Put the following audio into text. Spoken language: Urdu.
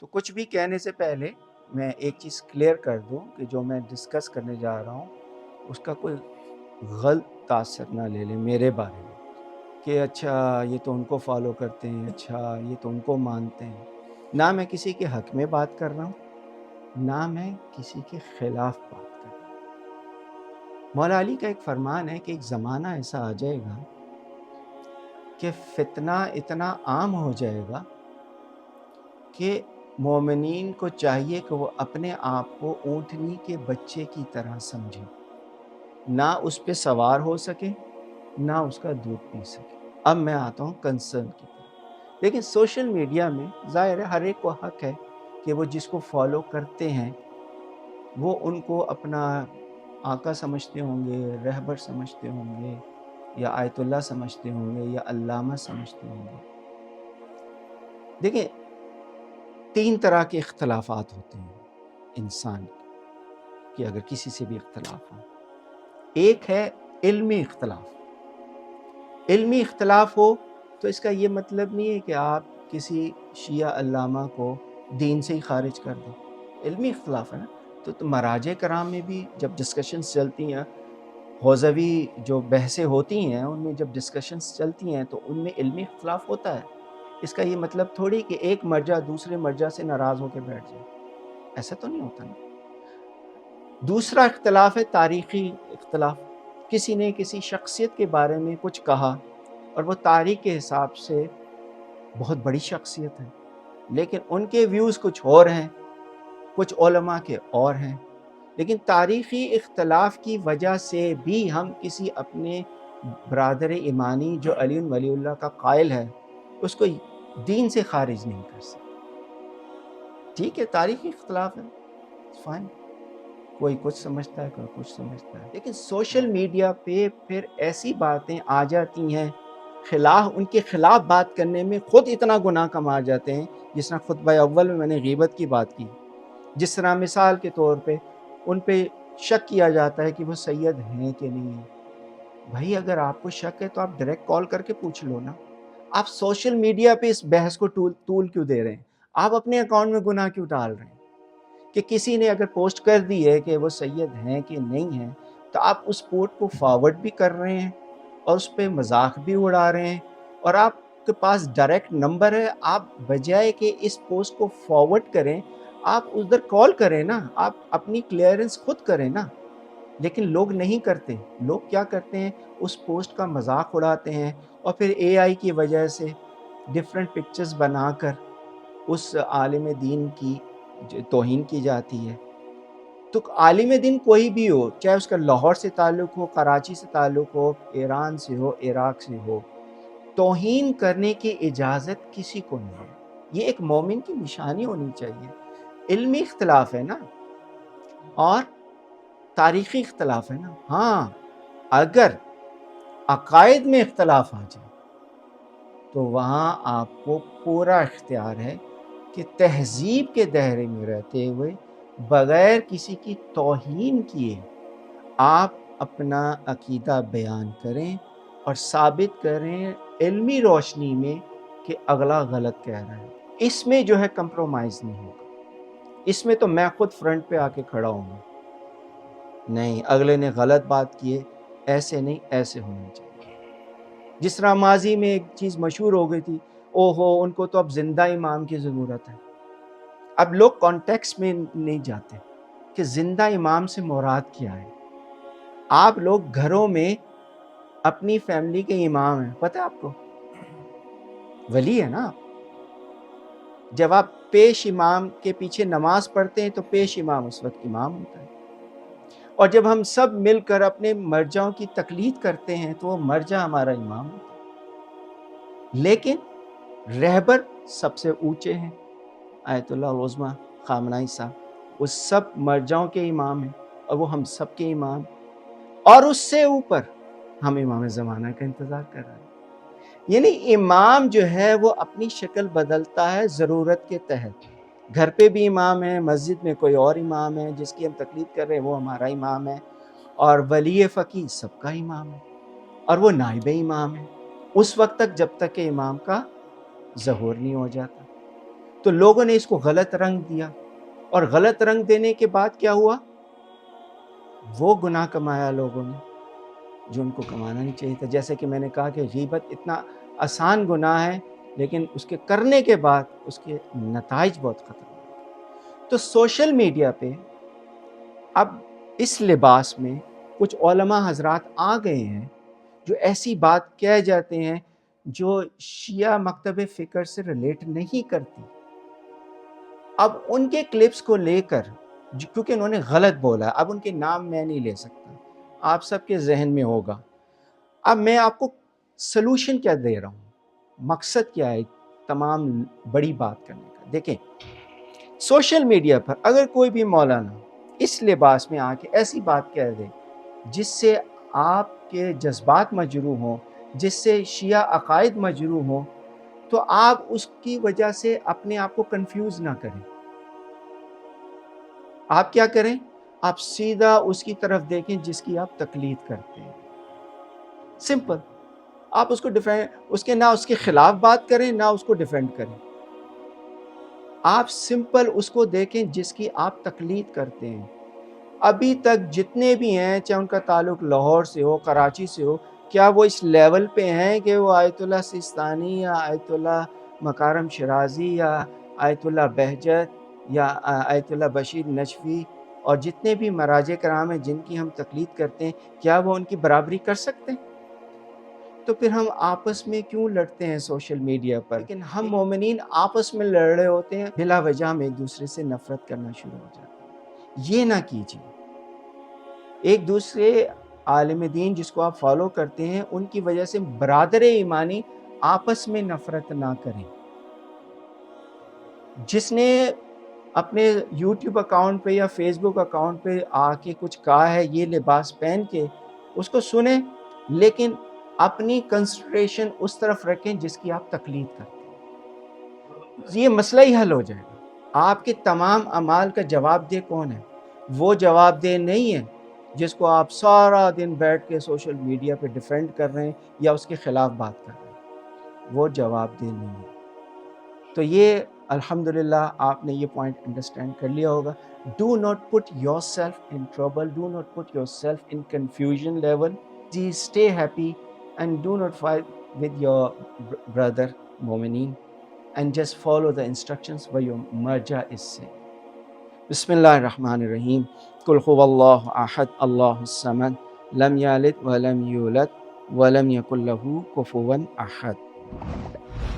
تو کچھ بھی کہنے سے پہلے میں ایک چیز کلیئر کر دوں کہ جو میں ڈسکس کرنے جا رہا ہوں اس کا کوئی غلط تاثر نہ لے لیں میرے بارے میں کہ اچھا یہ تو ان کو فالو کرتے ہیں، اچھا یہ تو ان کو مانتے ہیں۔ نہ میں کسی کے حق میں بات کر رہا ہوں، نہ میں کسی کے خلاف بات کر رہا ہوں۔ مولا علی کا ایک فرمان ہے کہ ایک زمانہ ایسا آ جائے گا کہ فتنہ اتنا عام ہو جائے گا کہ مومنین کو چاہیے کہ وہ اپنے آپ کو اونٹنی کے بچے کی طرح سمجھیں، نہ اس پہ سوار ہو سکے نہ اس کا دودھ پی سکے۔ اب میں آتا ہوں کنسرن کی طرف۔ لیکن سوشل میڈیا میں ظاہر ہے ہر ایک کو حق ہے کہ وہ جس کو فالو کرتے ہیں وہ ان کو اپنا آقا سمجھتے ہوں گے، رہبر سمجھتے ہوں گے، یا آیت اللہ سمجھتے ہوں گے، یا علامہ سمجھتے ہوں گے۔ دیکھیں، تین طرح کے اختلافات ہوتے ہیں انسان کے اگر کسی سے بھی اختلاف ہو۔ ایک ہے علمی اختلاف۔ علمی اختلاف ہو تو اس کا یہ مطلب نہیں ہے کہ آپ کسی شیعہ علامہ کو دین سے ہی خارج کر دیں۔ علمی اختلاف ہے نا، تو مراجع کرام میں بھی جب ڈسکشنز چلتی ہیں، حوزوی جو بحثیں ہوتی ہیں ان میں جب ڈسکشنز چلتی ہیں تو ان میں علمی اختلاف ہوتا ہے۔ اس کا یہ مطلب تھوڑی کہ ایک مرجع دوسرے مرجع سے ناراض ہو کے بیٹھ جائے، ایسا تو نہیں ہوتا نا۔ دوسرا اختلاف ہے تاریخی اختلاف۔ کسی نے کسی شخصیت کے بارے میں کچھ کہا اور وہ تاریخ کے حساب سے بہت بڑی شخصیت ہے، لیکن ان کے ویوز کچھ اور ہیں، کچھ علماء کے اور ہیں۔ لیکن تاریخی اختلاف کی وجہ سے بھی ہم کسی اپنے برادر ایمانی جو علی ولی اللہ کا قائل ہے اس کو دین سے خارج نہیں کر سکتے۔ ٹھیک ہے، تاریخی اختلاف ہے، فائن، کوئی کچھ سمجھتا ہے کوئی کچھ سمجھتا ہے۔ لیکن سوشل میڈیا پہ پھر ایسی باتیں آ جاتی ہیں، ان کے خلاف بات کرنے میں خود اتنا گناہ کما جاتے ہیں، جس طرح خطبہ اول میں نے غیبت کی بات کی، جس طرح مثال کے طور پہ ان پہ شک کیا جاتا ہے کہ وہ سید ہیں کہ نہیں ہیں۔ بھائی اگر آپ کو شک ہے تو آپ ڈائریکٹ کال کر کے پوچھ لو نا۔ آپ سوشل میڈیا پہ اس بحث کو طول کیوں دے رہے ہیں؟ آپ اپنے اکاؤنٹ میں گناہ کیوں ڈال رہے ہیں؟ کہ کسی نے اگر پوسٹ کر دی ہے کہ وہ سید ہیں کہ نہیں ہیں تو آپ اس پوسٹ کو فارورڈ بھی کر رہے ہیں اور اس پہ مذاق بھی اڑا رہے ہیں، اور آپ کے پاس ڈائریکٹ نمبر ہے، آپ بجائے کہ اس پوسٹ کو فارورڈ کریں آپ ادھر کال کریں نا، آپ اپنی کلیئرنس خود کریں نا۔ لیکن لوگ نہیں کرتے۔ لوگ کیا کرتے ہیں، اس پوسٹ کا مذاق اڑاتے ہیں اور پھر اے آئی کی وجہ سے ڈیفرنٹ پکچرز بنا کر اس عالم دین کی توہین کی جاتی ہے۔ تو عالم دین کوئی بھی ہو، چاہے اس کا لاہور سے تعلق ہو، کراچی سے تعلق ہو، ایران سے ہو، عراق سے ہو، توہین کرنے کی اجازت کسی کو نہیں ہے۔ یہ ایک مومن کی نشانی ہونی چاہیے۔ علمی اختلاف ہے نا، اور تاریخی اختلاف ہے نا۔ ہاں، اگر عقائد میں اختلاف آ جائے تو وہاں آپ کو پورا اختیار ہے کہ تہذیب کے دائرے میں رہتے ہوئے بغیر کسی کی توہین کیے آپ اپنا عقیدہ بیان کریں اور ثابت کریں علمی روشنی میں کہ اگلا غلط کہہ رہا ہے۔ اس میں جو ہے کمپرومائز نہیں ہوگا۔ اس میں تو میں خود فرنٹ پہ آ کے کھڑا ہوں گا، نہیں اگلے نے غلط بات کی ہے، ایسے نہیں، ایسے ہونا چاہیے۔ جس طرح ماضی میں ایک چیز مشہور ہو گئی تھی، او ہو ان کو تو اب زندہ امام کی ضرورت ہے۔ اب لوگ کانٹیکسٹ میں نہیں جاتے کہ زندہ امام سے مراد کیا ہے۔ آپ لوگ گھروں میں اپنی فیملی کے امام ہیں، پتہ ہے آپ کو، ولی ہے نا۔ جب آپ پیش امام کے پیچھے نماز پڑھتے ہیں تو پیش امام اس وقت امام ہوتا ہے، اور جب ہم سب مل کر اپنے مرجعوں کی تقلید کرتے ہیں تو وہ مرجع ہمارا امام ہوتا ہے۔ لیکن رہبر سب سے اونچے ہیں، آیت اللہ العظمیٰ خامنہئی صاحب، وہ سب مرجعوں کے امام ہیں اور وہ ہم سب کے امام، اور اس سے اوپر ہم امام زمانہ کا انتظار کر رہے ہیں۔ یعنی امام جو ہے وہ اپنی شکل بدلتا ہے ضرورت کے تحت۔ گھر پہ بھی امام ہے، مسجد میں کوئی اور امام ہے جس کی ہم تقلید کر رہے ہیں، وہ ہمارا امام ہے، اور ولی فقیہ سب کا امام ہے، اور وہ نائب امام ہے اس وقت تک جب تک کہ امام کا ظہور نہیں ہو جاتا۔ تو لوگوں نے اس کو غلط رنگ دیا، اور غلط رنگ دینے کے بعد کیا ہوا؟ وہ گناہ کمایا لوگوں نے جو ان کو کمانا نہیں چاہیے تھا. جیسے کہ میں نے کہا کہ غیبت اتنا آسان گناہ ہے، لیکن اس کے کرنے کے بعد اس کے نتائج بہت خطرناک. تو سوشل میڈیا پہ اب اس لباس میں کچھ علماء حضرات آ گئے ہیں جو ایسی بات کہہ جاتے ہیں جو شیعہ مکتب فکر سے ریلیٹ نہیں کرتی. اب ان کے کلپس کو لے کر، کیونکہ انہوں نے غلط بولا، اب ان کے نام میں نہیں لے سکتا، آپ سب کے ذہن میں ہوگا. اب میں آپ کو سلوشن کیا دے رہا ہوں، مقصد کیا ہے تمام بڑی بات کرنے کا. دیکھیں، سوشل میڈیا پر اگر کوئی بھی مولانا اس لباس میں آ کے ایسی بات کہہ دے جس سے آپ کے جذبات مجروح ہوں، جس سے شیعہ عقائد مجروح ہوں، تو آپ اس کی وجہ سے اپنے آپ کو کنفیوز نہ کریں. آپ کیا کریں؟ آپ سیدھا اس کی طرف دیکھیں جس کی آپ تقلید کرتے ہیں. سمپل. آپ اس کو اس کے نہ اس کے خلاف بات کریں، نہ اس کو ڈیفینڈ کریں. آپ سمپل اس کو دیکھیں جس کی آپ تقلید کرتے ہیں. ابھی تک جتنے بھی ہیں، چاہے ان کا تعلق لاہور سے ہو، کراچی سے ہو، کیا وہ اس لیول پہ ہیں کہ وہ آیت اللہ سیستانی یا آیت اللہ مکارم شرازی یا آیت اللہ بہجت یا آیت اللہ بشیر نجفی اور جتنے بھی مراجع کرام ہیں جن کی ہم تقلید کرتے ہیں، کیا وہ ان کی برابری کر سکتے ہیں؟ تو پھر ہم آپس میں کیوں لڑتے ہیں سوشل میڈیا پر؟ لیکن ہم مومنین آپس میں لڑ رہے ہوتے ہیں، بلا وجہ ہم ایک دوسرے سے نفرت کرنا شروع ہو جاتے ہیں. یہ نہ کیجیے. ایک دوسرے عالم دین جس کو آپ فالو کرتے ہیں ان کی وجہ سے برادر ایمانی آپس میں نفرت نہ کریں. جس نے اپنے یوٹیوب اکاؤنٹ پہ یا فیس بک اکاؤنٹ پہ آ کے کچھ کہا ہے یہ لباس پہن کے، اس کو سنیں، لیکن اپنی کنسنٹریشن اس طرف رکھیں جس کی آپ تقلید کرتے ہیں. یہ مسئلہ ہی حل ہو جائے گا. آپ کے تمام اعمال کا جواب دہ کون ہے؟ وہ جواب دہ نہیں ہے جس کو آپ سارا دن بیٹھ کے سوشل میڈیا پہ ڈیفینڈ کر رہے ہیں یا اس کے خلاف بات کر رہے ہیں. وہ جواب دہ نہیں ہے. تو یہ الحمدللہ آپ نے یہ پوائنٹ انڈرسٹینڈ کر لیا ہوگا. Do not put yourself in trouble, do not put yourself in confusion level. جی stay happy and do not fight with your brother مومنین and just follow the instructions where your مرجع is saying. بسم اللہ الرحمن الرحیم. قل هو اللہ احد اللہ الصمد لم یلد ولم یولد ولم یکن له کفوا احد.